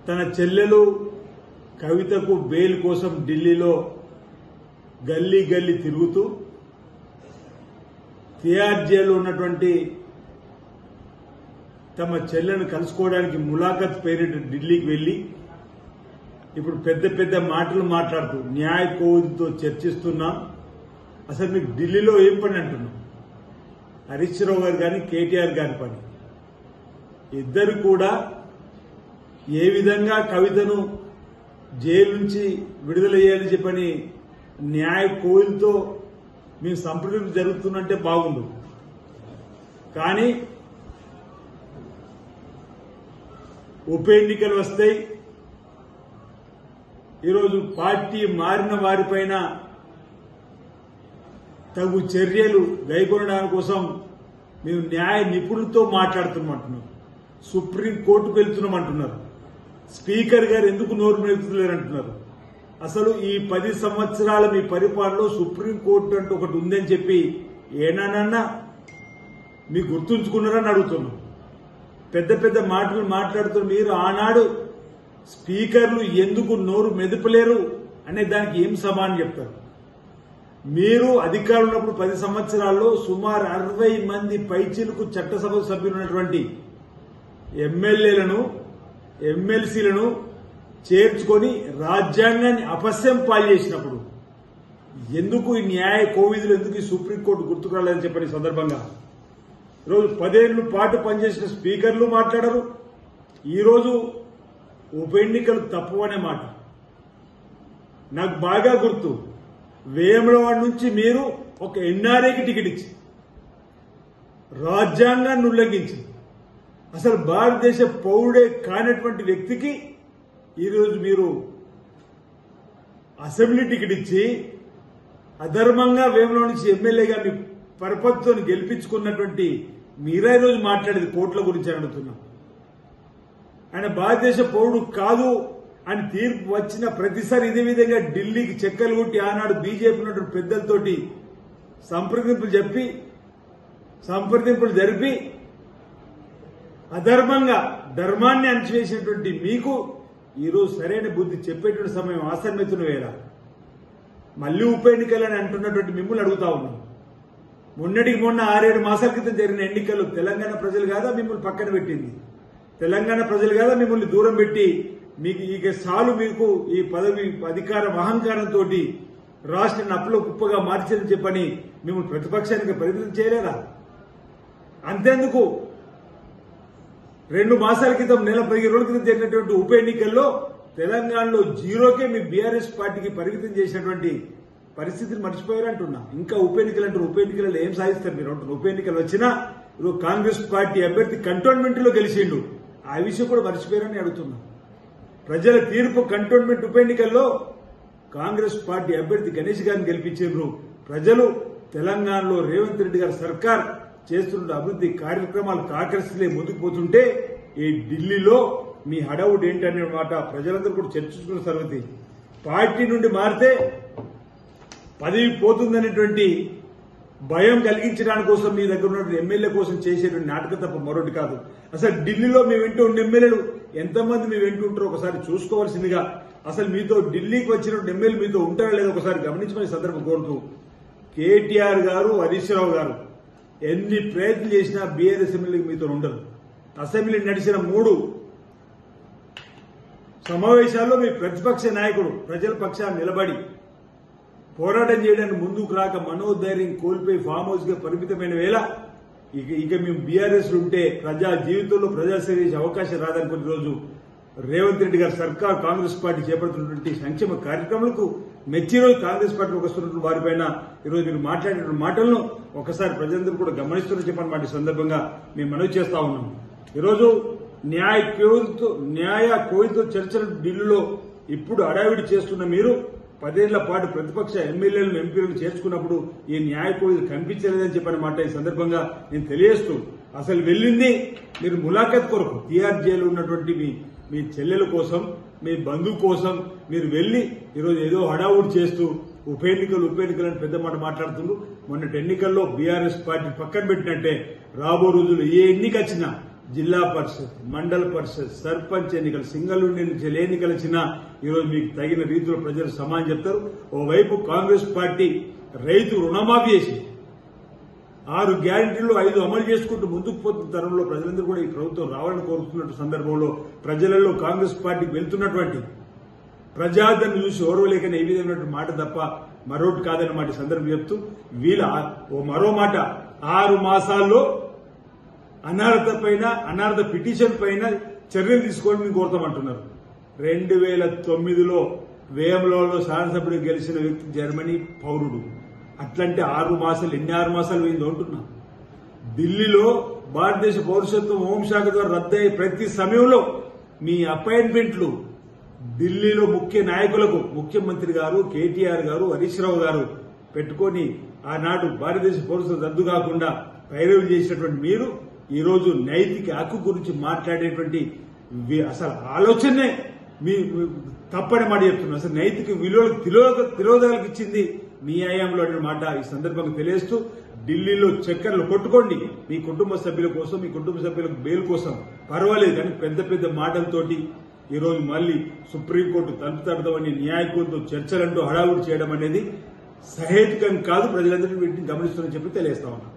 తన చెల్లెలు కవితకు బెయిల్ కోసం ఢిల్లీలో గల్లీ గల్లీ తిరుగుతూ తిహార్ జైల్లో ఉన్నటువంటి తమ చెల్లెను కలుసుకోవడానికి ములాఖత్ పేరిట ఢిల్లీకి వెళ్లి ఇప్పుడు పెద్ద పెద్ద మాటలు మాట్లాడుతూ న్యాయ కోవిదితో చర్చిస్తున్నాం. అసలు మీకు ఢిల్లీలో ఏం పని అంటున్నాం? హరీష్ రావు గారు కానీ కేటీఆర్ గారి పని. ఇద్దరు కూడా ఏ విధంగా కవితను జైలు నుంచి విడుదల చేయాలని చెప్పని న్యాయ కోవిదితో మేము సంప్రదింపు జరుగుతున్నట్టే బాగుండు. కానీ ఉప ఎన్నికలు వస్తాయి. ఈరోజు పార్టీ మారిన వారిపైన తగు చర్యలు గైకొనడానికి కోసం మేము న్యాయ నిపుణులతో మాట్లాడుతున్నామంటున్నాం. సుప్రీంకోర్టుకు వెళ్తున్నామంటున్నారు. స్పీకర్ గారు ఎందుకు నోరు మెలుపుతలేరంటున్నారు. అసలు ఈ 10 సంవత్సరాల మీ పరిపాలనలో సుప్రీంకోర్టు అంటూ ఒకటి ఉందని చెప్పి ఏనానన్నా మీకు గుర్తుంచుకున్నారని అడుగుతున్నాం. పెద్ద పెద్ద మాటలు మాట్లాడుతున్న మీరు ఆనాడు స్పీకర్లు ఎందుకు నోరు మెదపలేరు అనే దానికి ఏం సమానం చెప్తారు? మీరు అధికారంలో ఉన్నప్పుడు 10 సంవత్సరాల్లో సుమారు 60 మంది పైచిలకు చట్టసభ సభ్యులు ఉన్నటువంటి ఎమ్మెల్యేలను ఎమ్మెల్సీలను చేర్చుకొని రాజ్యాంగాన్ని అపస్యం పాలు చేసినప్పుడు ఎందుకు ఈ న్యాయ కోవిదులు ఎందుకు ఈ సుప్రీంకోర్టు గుర్తుకు రాలేదని చెప్పని సందర్భంగా ఈరోజు 10 ఏళ్ల పాటు పనిచేసిన స్పీకర్లు మాట్లాడరు. ఈరోజు ఉప ఎన్నికలు తప్పవనే మాట నాకు బాగా గుర్తు. వేములవాడ నుంచి మీరు ఒక ఎన్ఆర్ఐకి టికెట్ ఇచ్చి రాజ్యాంగాన్ని ఉల్లంఘించి అసలు భారతదేశ పౌరుడే కానటువంటి వ్యక్తికి ఈరోజు మీరు అసెంబ్లీ టికెట్ ఇచ్చి అధర్మంగా వేములవాడ నుంచి ఎమ్మెల్యేగా మీ పరపతితో గెలిపించుకున్నటువంటి మీరే ఈరోజు మాట్లాడేది కోట్ల గురించి అడుగుతున్నాం. ఆయన భారతదేశ పౌరుడు కాదు అని తీర్పు వచ్చిన ప్రతిసారి ఇదే విధంగా ఢిల్లీకి చెక్కలు కొట్టి ఆనాడు బీజేపీ ఉన్నటువంటి పెద్దలతోటి సంప్రదింపులు జరిపి అధర్మంగా ధర్మాన్ని అణచివేసినటువంటి మీకు ఈరోజు సరైన బుద్ధి చెప్పేటువంటి సమయం ఆసన్నమవుతున్న వేళ మళ్లీ ఉప ఎన్నికలని అంటున్నటువంటి మిమ్మల్ని అడుగుతా ఉన్నాం. మొన్నటికి మొన్న 6-7 మాసాల క్రితం జరిగిన ఎన్నికల్లో తెలంగాణ ప్రజలు కాదా మిమ్మల్ని పక్కన పెట్టింది? తెలంగాణ ప్రజలు కాదా మిమ్మల్ని దూరం పెట్టి మీకు ఇక చాలు మీకు ఈ పదవి అధికారం అహంకారంతో రాష్ట్రాన్ని అప్పులో కుప్పగా మార్చారని చెప్పని మిమ్మల్ని ప్రతిపక్షానికి పరిమితం చేయలేరా? అంతేందుకు 2 మాసాల క్రితం నెల 15 రోజుల క్రితం జరిగినటువంటి ఉప ఎన్నికల్లో తెలంగాణలో జీరోకే మీ బీఆర్ఎస్ పార్టీకి పరిమితం చేసినటువంటి పరిస్థితిని మర్చిపోయారంటున్నా. ఇంకా ఉప ఎన్నికలు అంటారు. ఉప ఎన్నికలలో ఏం సాధిస్తారు మీరు అంటున్నారు? ఉప ఎన్నికలు వచ్చినా ఇప్పుడు కాంగ్రెస్ పార్టీ అభ్యర్థి కంటోన్మెంట్ లో గెలిచిండు. ఆ విషయం కూడా మర్చిపోయారని అడుగుతున్నా. ప్రజల తీర్పు కంటోన్మెంట్ ఉప ఎన్నికల్లో కాంగ్రెస్ పార్టీ అభ్యర్థి గణేష్ గారిని గెలిపించారు. ప్రజలు తెలంగాణలో రేవంత్ రెడ్డి గారి సర్కార్ చేస్తున్న అభివృద్ధి కార్యక్రమాలు కాకరిస్తలే ముందుకు పోతుంటే ఈ ఢిల్లీలో మీ హడావుడ్ ఏంటనే మాట ప్రజలందరూ కూడా చర్చించుకున్న సంగతి. పార్టీ నుండి మారితే పదవి పోతుందనేటువంటి భయం కలిగించడానికి కోసం మీ దగ్గర ఉన్నటువంటి ఎమ్మెల్యే కోసం చేసేటువంటి నాటకం తప్ప మరొకటి కాదు. అసలు ఢిల్లీలో మీ వెంట ఉన్న ఎమ్మెల్యేలు ఎంతమంది మీ వెంట ఉంటారో ఒకసారి చూసుకోవాల్సిందిగా, అసలు మీతో ఢిల్లీకి వచ్చినటువంటి ఎమ్మెల్యే మీతో ఉంటారా లేదో ఒకసారి గమనించమని సందర్భం కోరుతూ, కేటీఆర్ గారు హరీష్ రావు గారు ఎన్ని ప్రయత్నం చేసినా బీఆర్ఎస్ ఎమ్మెల్యేకి మీతో ఉండరు. అసెంబ్లీ నడిచిన 3 సమావేశాల్లో మీ ప్రతిపక్ష నాయకుడు ప్రజల పక్షాన్ని నిలబడి పోరాటం చేయడానికి ముందుకు రాక మనోధైర్యం కోల్పోయి ఫామ్ హౌస్ గా పరిమితమైన వేళ ఇక మేము బీఆర్ఎస్ ఉంటే ప్రజా జీవితంలో ప్రజాసేవ చేసే అవకాశం రాదనుకున్న రోజు రేవంత్ రెడ్డి గారి సర్కార్ కాంగ్రెస్ పార్టీ చేపడుతున్నటువంటి సంక్షేమ కార్యక్రమాలకు మెచ్చి రోజు కాంగ్రెస్ పార్టీకి వస్తున్నటువంటి వారిపైన ఈరోజు మీరు మాట్లాడిన మాటలను ఒకసారి ప్రజలందరూ కూడా గమనిస్తున్న చెప్పని మాట సందర్భంగా మేము మనవి చేస్తా ఉన్నాం. ఈరోజు న్యాయ కోవితో చర్చలు ఢిల్లీలో ఇప్పుడు హడావిడి చేస్తున్న మీరు 10 ఏళ్ల పాటు ప్రతిపక్ష ఎమ్మెల్యేలను ఎంపీలను చేర్చుకున్నప్పుడు ఈ న్యాయ కోవిలు కనిపించలేదని చెప్పిన మాట ఈ సందర్భంగా నేను తెలియజేస్తూ, అసలు వెళ్ళింది మీరు ములాఖత్ కొరకు తిహార్ జైలు ఉన్నటువంటి మీ చెల్లెల కోసం మీ బంధువు కోసం మీరు వెళ్లి ఈరోజు ఏదో హడావుడి చేస్తూ ఉప ఎన్నికలు అని పెద్ద మాట మాట్లాడుతున్నారు. మొన్నటి ఎన్నికల్లో బీఆర్ఎస్ పార్టీ పక్కన పెట్టినట్టే రాబో రోజులు ఏ ఎన్నిక వచ్చినా జిల్లా పరిషత్, మండల పరిషత్, సర్పంచ్ ఎన్నికలు, సింగల్ ఎన్నికలు ఇచ్చినా ఈరోజు మీకు తగిన రీతిలో ప్రజలు సమానం చెప్తారు. ఓవైపు కాంగ్రెస్ పార్టీ రైతు రుణమాఫీ చేసి 6 గ్యారెంటీలు 5 అమలు చేసుకుంటూ ముందుకు పోతున్న తరంలో ప్రజలందరూ కూడా ఈ ప్రభుత్వం రావాలని కోరుతున్న సందర్భంలో ప్రజలలో కాంగ్రెస్ పార్టీకి వెళ్తున్నటువంటి ప్రజాదరణ చూసి ఓర్వలేకనే ఈ విధమైన మాట తప్ప మరొకటి కాదన్నమాట ఈ సందర్భం చెప్తూ మరో మాట 6 మాసాల్లో అనర్హత పైన అనర్హత పిటిషన్ పైన చర్యలు తీసుకోవడం మేము కోరుతామంటున్నారు. 2009లో వేములలో శాసనసభ్యుడు గెలిచిన వ్యక్తి జర్మనీ పౌరుడు. అట్లంటే 6 మాసాలు ఎన్ని 6 మాసాలు పోయిందో అంటున్నా. ఢిల్లీలో భారతదేశ పౌరసత్వం హోంశాఖ ద్వారా రద్దయ్యే ప్రతి సమయంలో మీ అపాయింట్మెంట్లు ఢిల్లీలో ముఖ్య నాయకులకు ముఖ్యమంత్రి గారు, కేటీఆర్ గారు, హరీష్ రావు గారు పెట్టుకుని ఆనాడు భారతదేశ పౌరసత్వం రద్దు కాకుండా పైరవి చేసినటువంటి మీరు ఈ రోజు నైతిక హక్కు గురించి మాట్లాడేటువంటి అసలు ఆలోచనే మీ తప్పని మాట చెప్తున్నారు. అసలు నైతిక విలువలకు తిరోధకాలకు ఇచ్చింది మీ హయాంలో అనే మాట ఈ సందర్భంగా తెలియజేస్తూ ఢిల్లీలో చక్కర్లు కొట్టుకోండి మీ కుటుంబ సభ్యుల కోసం, మీ కుటుంబ సభ్యులకు బెయిల్ కోసం పర్వాలేదు, కానీ పెద్ద పెద్ద మాటలతోటి ఈ రోజు మళ్లీ సుప్రీంకోర్టు తలుపు తడదామని న్యాయకులతో చర్చలంటూ హడావుడి చేయడం అనేది సహేతుకం కాదు. ప్రజలందరినీ వీటిని గమనిస్తారని చెప్పి తెలియజేస్తా ఉన్నా.